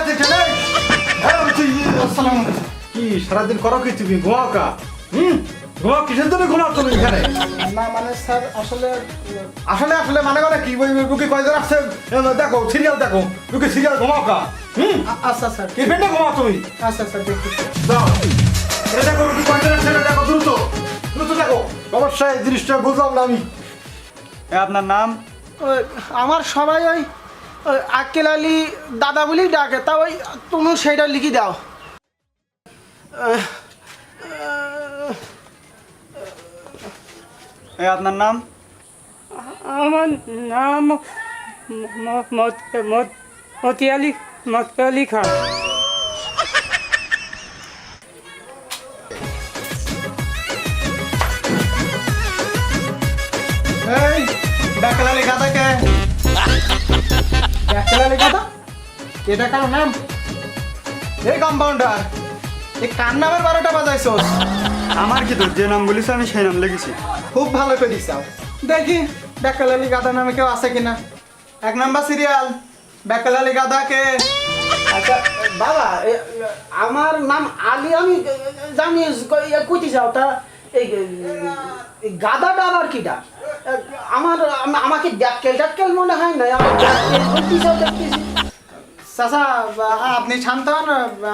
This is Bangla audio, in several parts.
আছে ছেলে হ্যাঁ তুই আসসালাম কি সারাদিন করো কি তুমি ঘুমাও কা ঘুমাও কিসের জন্য ঘুমাও তুমি এখানে না মানে স্যার আসলে আসলে আসলে মানে করে কি ওই রুকি কয়জন আসছে দেখো সিরিয়াল দেখো রুকি সিরিয়াল ঘুমাও কা আচ্ছা স্যার কি ফেটে ঘুমাও তুমি আচ্ছা স্যার দেখতেছি যাও এটা দেখো রুকি কয়জন আসছে দেখো দ্রুত দ্রুত দেখো অবশ্যই এই জিনিসটা বুঝলাম না আমি আপনার নাম? ওই আমার সবাই ওই ওই আক্কেল আলী দাদা বলেই ডাকে তা ওই তুমি সেইটা লিখে দাও আপনার নাম? আমার নাম মতি আলী খান। এই ডাক্তার গাদা কে ডাক্তার গাদা এটা কার নাম এই কম্পাউন্ডার এই কার নামের 12টা বাজাইছস আমার কি তো যে নাম বলিস আমি সেই নাম লিখেছি। খুব ভালো করে দিছাও দেখি ডাক্তার গাদা নামে কেউ আছে কিনা 1 নাম্বার সিরিয়াল ডাক্তার গাদা কে আচ্ছা বাবা আমার নাম আলী আমি জানি কইতে যাও তা এই গাদাটা আবার কিটা আমাকে ডাক্কেল মনে হয় না আমার দেখতেছি চাচা আপনি শান্ত হন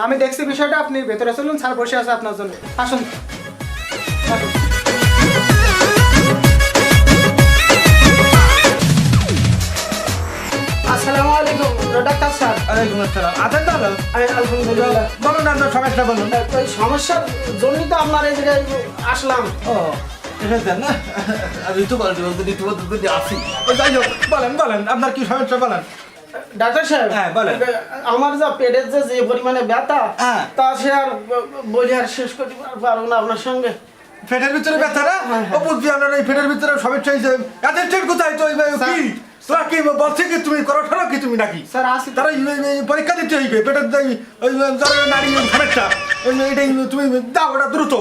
আমি দেখছি বিষয়টা আপনি ভেতরে চলুন স্যার বসে আছে আপনার জন্য আসুন আসসালামু আলাইকুম ডাক্তার স্যার আলাইকুম আসসালাম আছেন দাদা আলহামদুলিল্লাহ বলুন আপনার সমস্যা বলুন এই সমস্যার জন্যই তো আপনার এই জায়গায় আসলাম ও এসেছেন না আমি তো বলতে আসি যাই হোক বলেন বলেন আপনার কি সমস্যা বলেন ডাক্তার সাহেব হ্যাঁ, বলেন। আমার যা পেটের যে পরিমাণে ব্যথা হ্যাঁ। তা সে আর বলি আর শেষ করতে পারবো না আপনার সঙ্গে পেটের ভিতরে ব্যথা না ও বুঝছি আপনার এই পেটের ভিতরে সমস্যা হয়েছে এদের ট্রেন কোথায় তো কি তোরা কি বলছে কি তুমি করো ঠরো কি তুমি নাকি স্যার আসি তারা পরীক্ষা দিতে হইবে পেটের ওই জ্বরের নারী সমস্যা এটাই তুমি দাও ওটা দ্রুত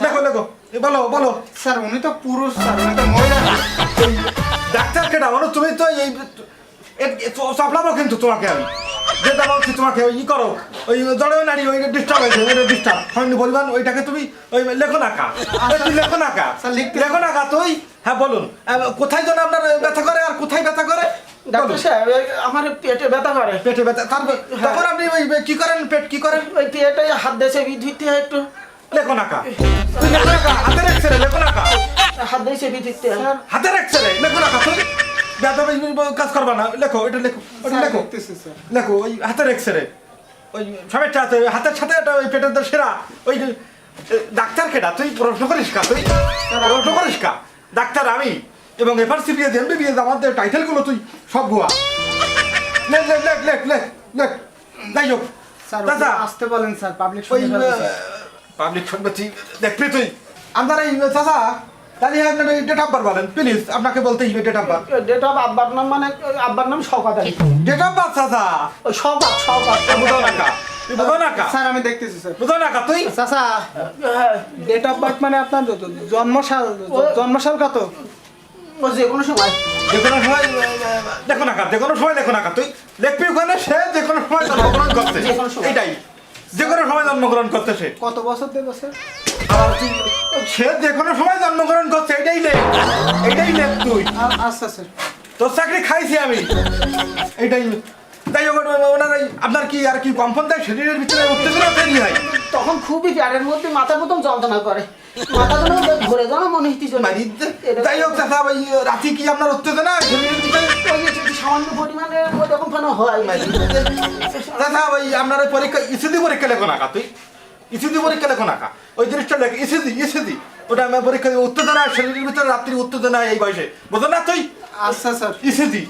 দেখো দেখো বলো বলো স্যার উনি তো পুরুষ স্যার উনি তো মহিলা না। ডাক্তার কেটা বলো তুমি তো এই চাপলাবো কিন্তু তোমাকে আমি যেটা বলছি তোমাকে ওই করো ওই জড়ে নারী ওই ডিস্টার্ব হয়েছে ওই ডিস্টার্ব আমি বলবেন ওইটাকে তুমি ওই লেখো না কা তুই লেখো না কা স্যার, লিখতে- লেখো না কা তুই হ্যাঁ বলুন কোথায় যেন আপনার ব্যথা করে আর কোথায় ব্যথা করে ডাক্তার সাহেব আমার পেটে ব্যথা করে পেটে ব্যথা তারপর তখন আপনি ওই কি করেন পেট কি করেন ওই পেটে হাত দিয়েছে বিধিতে একটু লেখো না কা তুই লেখো না কা হাতের এক্সরে লেখো না কা হাত দিয়েছে বিধিতে হাতের এক্সরে লেখো না কা তুই ব্যথা কাজ করবা না লেখো এটা লেখো ওটা লেখো লেখো ওই হাতের এক্সরে ওই সমস্যা আছে ওই হাতের সাথে একটা ওই পেটের সেরা ওই ডাক্তার কেটা তুই প্রশ্ন করিস কা তুই প্রশ্ন করিস কা ডাক্তার আমি এবং এফআরসিপিএস এমবিবিএস আমাদের টাইটেলগুলো তুই সব ভুয়া লেখ লেখ লেখ লেখ লেখ লেখ যাই হোক স্যার দাদা আসতে বলেন স্যার পাবলিক ওই পাবলিক শুনবে তুই দেখবি তুই আপনার এই চাচা তাহলে আপনার এই ডেট অফ বার্থ বলেন প্লিজ আপনাকে বলতেই হবে date of birth date of আব্বার নাম মানে আব্বার নাম শওকত আলী ডেট অফ বার্থ চাচা ওই শওকত বুঝো না কা তুই বুঝো না কা স্যার আমি দেখতেছি স্যার বুঝো না কা তুই চাচা ডেট অফ বার্থ মানে আপনার জন্মসাল কত ও যে কোনো সময় যে কোনো সময় দেখো না কা যে কোনো সময় দেখো না কা তুই দেখবি ওখানে সে যে কোনো সময় জন্মগ্রহণ করতে যে কোনো সময়। এটাই যে কোনো সময় জন্মগ্রহণ করতে সে কত বছর দেবো স্যার আর তুই সে যে কোনো সময় জন্মগ্রহণ করছে এটাই লেখ এটাই লেখ তুই আচ্ছা স্যার তোর চাকরি খাইছি আমি এটাই তাই ওনার আপনার কি আর কি কম্পন দেয় শরীরের ভিতরে উত্তেজনা তৈরি হয় তখন খুবই প্যারের মধ্যে মাথা প্রথম যন্ত্রণা করে মাথা যেন ঘুরে যাওয়া মনে হইতেছে মারি যাই হোক চাচা ওই রাতে কি আপনার উত্তেজনা শরীরের ভিতরে সামান্য পরিমাণে ওরকম ফেনা হয় চাচা ওই আপনার ওই পরীক্ষা ইসিদি পরীক্ষা লেখো না কা তুই ইসিদি পরীক্ষা লেখো না কা ওই জিনিসটা লেখ ইসিদি ওটা আমার পরীক্ষা উত্তেজনা শরীরের ভিতরে রাত্রির উত্তেজনা এই বয়সে বুঝো না তুই আচ্ছা স্যার ইসিদি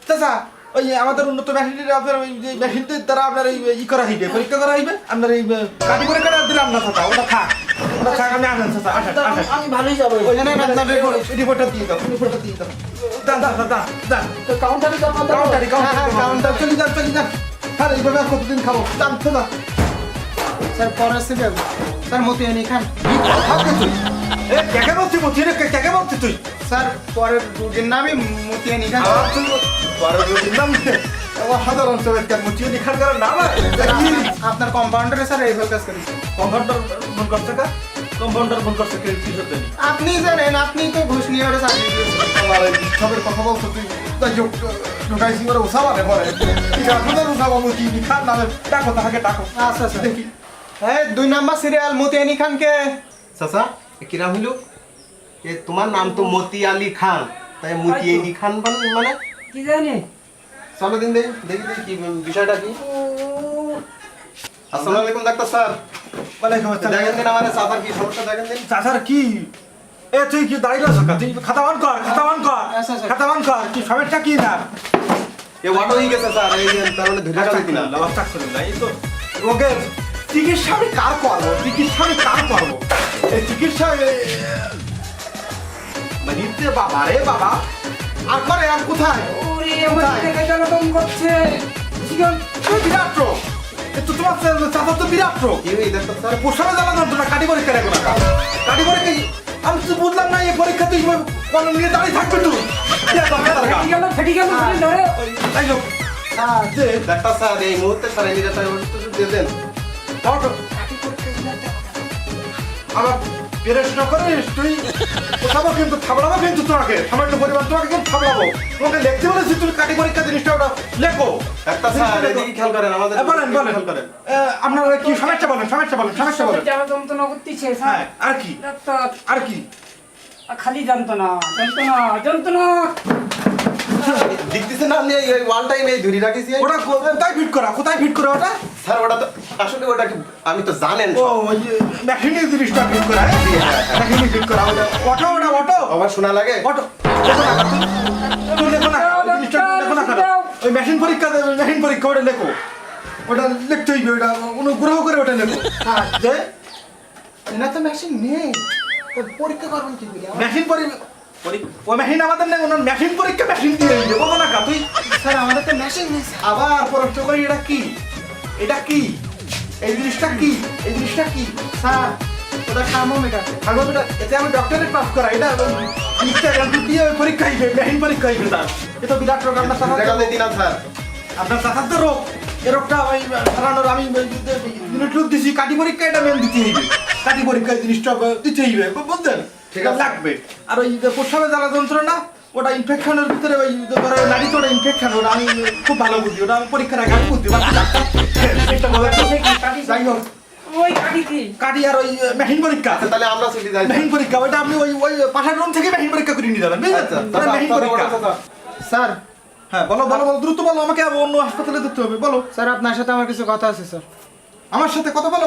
চাচা ওই আমাদের উন্নত মেশিনের আপনার ওই যে মেশিনদের দ্বারা আপনার এই ই করা হইবে পরীক্ষা করা হইবে আপনার এই কাটি পরীক্ষাটা দিলাম না চাচা ওটা থাক আমি আনেন চাচা আসেন আসেন আমি ভালোই যাবো ওই জন্য আপনার রিপোর্টটা দিয়ে দাও রিপোর্টটা দিয়ে দাও দান কাউন্টারে কাউন্টার চলে যান স্যার এইভাবে আর কতদিন খাবো দাম তো না স্যার পরে সিরিয়াল স্যার মতিয়ানি খান থাকবে তুই কেকে বলছি মতি রে কেকে বলছি তুই স্যার পরের রুগীর নামই মতিয়ানি খান আমার তুই বড় দিন নাম অসাধারণ চমৎকার মতি আলী খান কার নাম আছে আপনার কম্পাউন্ডারে স্যার এই কাজ করেছে। কম্পাউন্ডার ফোন করছে কা কম্পাউন্ডার ফোন করছে কে কি করতে আপনি জানেন, আপনি তো ঘুষ নিয়ে ওরা চাকরি দিয়েছেন। আমার এই সবের কথা বলছো তুই তাই যোগ ঢুকাইছি ওরা উসাবারে পরে ঠিক আছে না উসাবা মতি আলী খান নামে ডাকো তাহাকে ডাকো আচ্ছা আচ্ছা দেখি। এই 2 নাম্বার সিরিয়াল মতি আলী খানকে। চাচা কিরা হইল এ তোমার নাম তো মতি আলী খান, তাই মতি আলী খান মানে কি জানি চলো দিন দেখি দেখি দেখি কি বিষয়টা কি। আসসালামু আলাইকুম ডাক্তার স্যার। ওয়ালাইকুম আসসালাম দেখেন দিন আমার চাচার কি সমস্যা দেখেন দিন। চাচার কি এ তুই কি দাঁড়িয়ে আছো কা? তুই খাতা অন কর খাতা অন কর আচ্ছা, আচ্ছা। খাতা অন কর কি সমস্যা কি না এ ওয়াটো হয়ে গেছে স্যার, এই যে তার মানে ধরে রাখা দিন না। আস্তাগফিরুল্লাহ এই তো রোগের চিকিৎসা আমি কার করবো চিকিৎসা আমি কার করবো এই চিকিৎসা মানে বাবা রে বাবা আর করে আর কোথায় ওরে আমার থেকে জ্বালাতন করছে জীবন তুই বিরাট রোগ এ তো তোমার চাচা তো বিরাট রোগ কি হই ডাক্তার স্যার? পোষাবে জ্বালা ধরতো না কাটি পরীক্ষা রেখো না কাটি পরীক্ষা আমি তো বুঝলাম না এই পরীক্ষা তুই কলম নিয়ে দাঁড়িয়ে থাকবে তুই ফেটি গেল ধরে তাই হোক যে ডাক্তার স্যার এই মুহূর্তে স্যার এই নিরাপত্তা ওষুধ দিয়ে দেন। অটো আবার পেরেশনা করিস তুই ওঠাবো কিন্তু থাবড়াবো কিন্তু তোমাকে সামান্য পরিমাণ তোমাকে কিন্তু থাবড়াবো তোমাকে লিখতে বলেছি তুমি কাটি পরীক্ষা জিনিসটা ওটা লেখো ডাক্তার স্যার এদিকে খেয়াল করেন আমাদের বলেন বলেন খেয়াল করেন। আপনার কি সমস্যা বলেন সমস্যা বলেন সমস্যা বলেন জ্বালা যন্ত্রণা করতেছে হ্যাঁ আর কি ডাক্তার আর কি খালি যন্ত্রণা যন্ত্রণা যন্ত্রণা দেখতেছেন আপনি এই ওয়ালটাই নেই ধরে রাখিছি। ওটা কোথায় ফিট করা ওটা স্যার ওটা তো আসলে ওটা কি আমি তো জানেন ও ওই মেশিনের জিনিসটা ফিট করা মেশিনে ফিট করা ওটা অটো আমার শোনা লাগে। অটো লেখো না জিনিসটা লেখো না ওই মেশিন পরীক্ষা ওটা লেখো ওটা লিখতে হইবে ওটা অনুগ্রহ করে ওটা লেখো হ্যাঁ যে এনা তো মেশিন নেই, তো পরীক্ষা করবেন কি করে? মেশিন ও মেশিন আমাদের নেই ওনার মেশিন পরীক্ষা মেশিন দিয়ে দিবে বলো না কা তুই স্যার আমাদের তো মেশিন নেই স্যার। আবার প্রশ্ন করি এটা কি এই জিনিসটা কি স্যার ওটা থার্মোমিটার। থার্মোমিটার এতে আমি ডক্টরেট পাস করা এটা জিনিসটা দিয়ে পরীক্ষা হইবে মেশিন পরীক্ষা হইবে তার এটা বিরাট রোগ আপনার দেখা চাচা দিন না স্যার। আপনার চাচার তো রোগ এই রোগটা ওই সারানোর আমি ইউনিট রোগ দিছি কাটি পরীক্ষা এটা মেন দিতে হইবে কাটি পরীক্ষা জিনিসটা দিতে হইবে বুঝলেন ঠিক আছে। লাগবে আর ওই প্রস্রাবে জ্বালা যন্ত্রণা ওটা ইনফেকশনের ভিতরে ওই ধরো নাড়িতে ওটা ইনফেকশন ওটা আমি খুব ভালো বুঝি ওটা আমি পরীক্ষার আগে আমি বুঝতে পারছি ডাক্তার এটা বলে তো যাই হোক ওই কাটি কি কাটি আর ওই মেশিন পরীক্ষা আচ্ছা তাহলে আমরা ছুটি যাই। মেশিন পরীক্ষা ওইটা আপনি ওই পাশের রুম থেকে মেশিন পরীক্ষা করে নিয়ে যাবেন বুঝলেন আচ্ছা ওটা মেশিন পরীক্ষা স্যার হ্যাঁ বলো দ্রুত বলো আমাকে অন্য হাসপাতালে যেতে হবে বলো স্যার আপনার সাথে আমার কিছু কথা আছে স্যার। আমার সাথে কথা বলো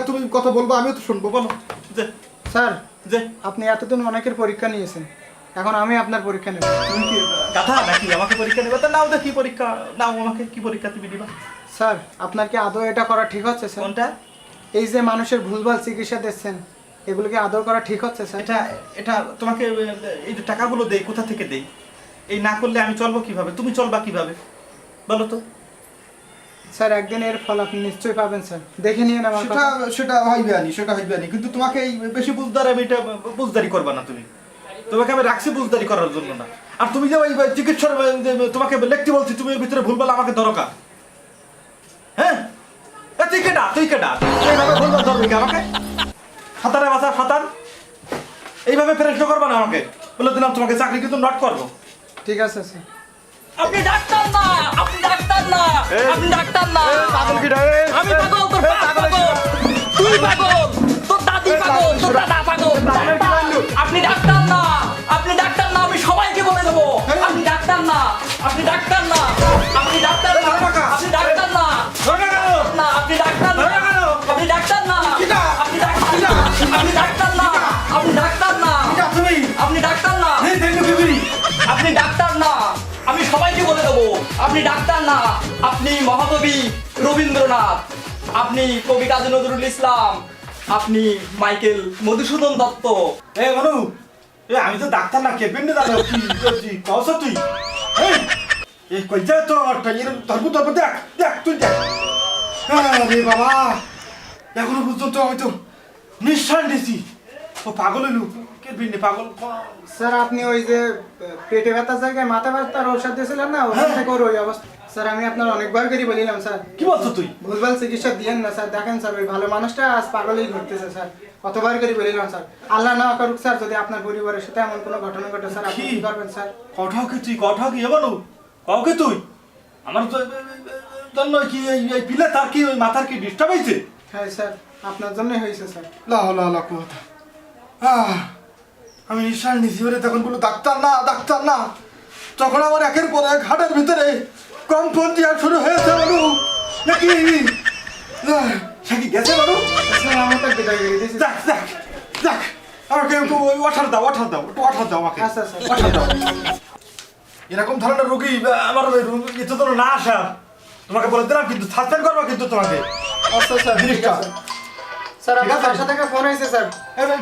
তুমি কথা বলবো আমিও তো শুনবো বলো যে স্যার যে আপনি এতদিন অনেকের পরীক্ষা নিয়েছেন, এখন আমি আপনার পরীক্ষা নেব। তুমি কি গাধা নাকি আমাকে পরীক্ষা নেবে তা নাও দেখি পরীক্ষা নাও আমাকে কি পরীক্ষা তুমি দিবা স্যার আপনার কি আদৌ এটা করা ঠিক হচ্ছে স্যার? কোনটা এই যে মানুষের ভুলভাল চিকিৎসা দিচ্ছেন এগুলো কি আদৌ করা ঠিক হচ্ছে স্যার? এটা তোমাকে এই যে টাকাগুলো দেই কোথা থেকে দেই এই না করলে আমি চলবো কিভাবে তুমি চলবা কিভাবে বলো তো স্যার একদিন এর ফল আপনি নিশ্চয়ই পাবেন স্যার, দেখে নিন আমার সেটা কথা। সেটা হইবে আনি কিন্তু তোমাকে এই বেশি বুঝদার আমি এটা বুঝদারি করবা না তুমি তোমাকে আমি রাখছি বুঝদারি করার জন্য না আর তুমি যে ওই চিকিৎসার তোমাকে লিখতে বলছি তুমি এর ভিতরে ভুলভাল আমাকে দরকার হ্যাঁ তুই কেডা এইভাবে ভুলভাল ধরবি কি আমাকে সাঁতারে বাসা সাঁতার এইভাবে প্রশ্ন করবা না আমাকে বলে দিলাম তোমাকে চাকরি কিন্তু নট করবো ঠিক আছে স্যার। আপনি ডাক্তার না আপনি ডাক্তার না আপনি ডাক্তার না পাগল কি রে আমি পাগল তোর বাপ পাগল তুই পাগল তোর দাদি পাগল তোর দাদা পাগল আপনি ডাক্তার না আপনি ডাক্তার না আমি সবাইকে বলে দেবো আপনি ডাক্তার না আপনি ডাক্তার না আপনি ডাক্তার না আপনি ডাক্তার না না আপনি ডাক্তার না আপনি ডাক্তার না আপনি ডাক্তার না আপনি ডাক্তার না আপনি ডাক্তার না তুমি আপনি ডাক্তার না দেখবি আপনি ডাক্তার না আমি সবাইকে বলে দেবো আপনি ডাক্তার না আপনি মহাকবি রবীন্দ্রনাথ আপনি কবি কাজী নজরুল ইসলাম আপনি মাইকেল মধুসূদন দত্ত এ মনু আমি তো ডাক্তার না কে পেন্ডে দাদা কি কওছ তুই এই কই যা তো একটা ধরবু দেখ তুই দেখ আরে বাবা এখনো পর্যন্ত আমি তো নিঃশ্বাস নিছি ও পাগল হইলু কে ভিন্নি পাগল স্যার আপনি ওই যে পেটে ব্যথার জায়গায় মাথা ব্যথার ঔষধ দিয়েছিলেন না ওখান থেকে ওর ওই অবস্থা স্যার আমি আপনার অনেকবার করে বলিলাম স্যার কি বলছো তুই ভুলভাল চিকিৎসা দিয়েন না স্যার দেখেন স্যার ওই ভালো মানুষটা আজ পাগলই ঘুরতেছে স্যার কতবার করে বলিলাম স্যার আল্লাহ না করুক স্যার যদি আপনার পরিবারের সাথে এমন কোনো ঘটনা ঘটে স্যার আপনি কি করবেন স্যার কথাও কি এবারও কাউকে তুই আমার তো জন্য কি এই পিলে তার কি ওই মাথার কি ডিস্টার্ব হয়েছে হ্যাঁ স্যার আপনার জন্যই হয়েছে স্যার লা লা লা কথা আমি নিঃশ্বাস নিছি ওরে তখন বলো ডাক্তার না তখন আমার একের পর এক হাটের ভিতরে কম্পন দেওয়া শুরু হয়েছে মানু নাকি সে কি গেছে মানু স্যার আমি তো বিদায় করে দিয়েছি যাক আমাকে একটু ওয়াটার দাও আমাকে আচ্ছা, স্যার। ওয়াটার দাও এরকম ধরনের রোগী আমার এত ধর না আসা তোমাকে বলে দিলাম কিন্তু সাসপেন্ড করবো কিন্তু তোমাকে আচ্ছা স্যার ঠিক জিনিসটা। আছে স্যার আমার ঠিক আছে? বাসা থেকে ফোন হয়েছে স্যার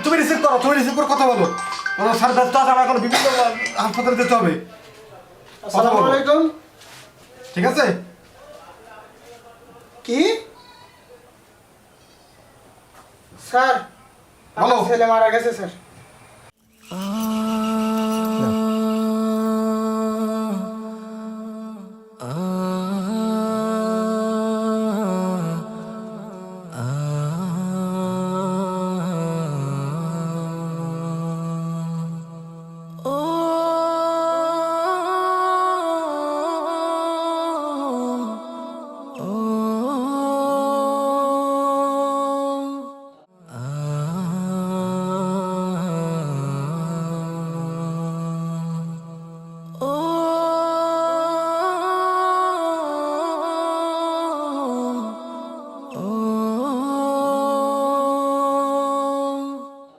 তুমি রিসিভ করে কথা বলো স্যার ব্যস্ত আছে আমার এখন বিভিন্ন হাসপাতালে যেতে হবে আসসালামু আলাইকুম ঠিক আছে কি স্যার আমার বলো। ছেলে মারা গেছে স্যার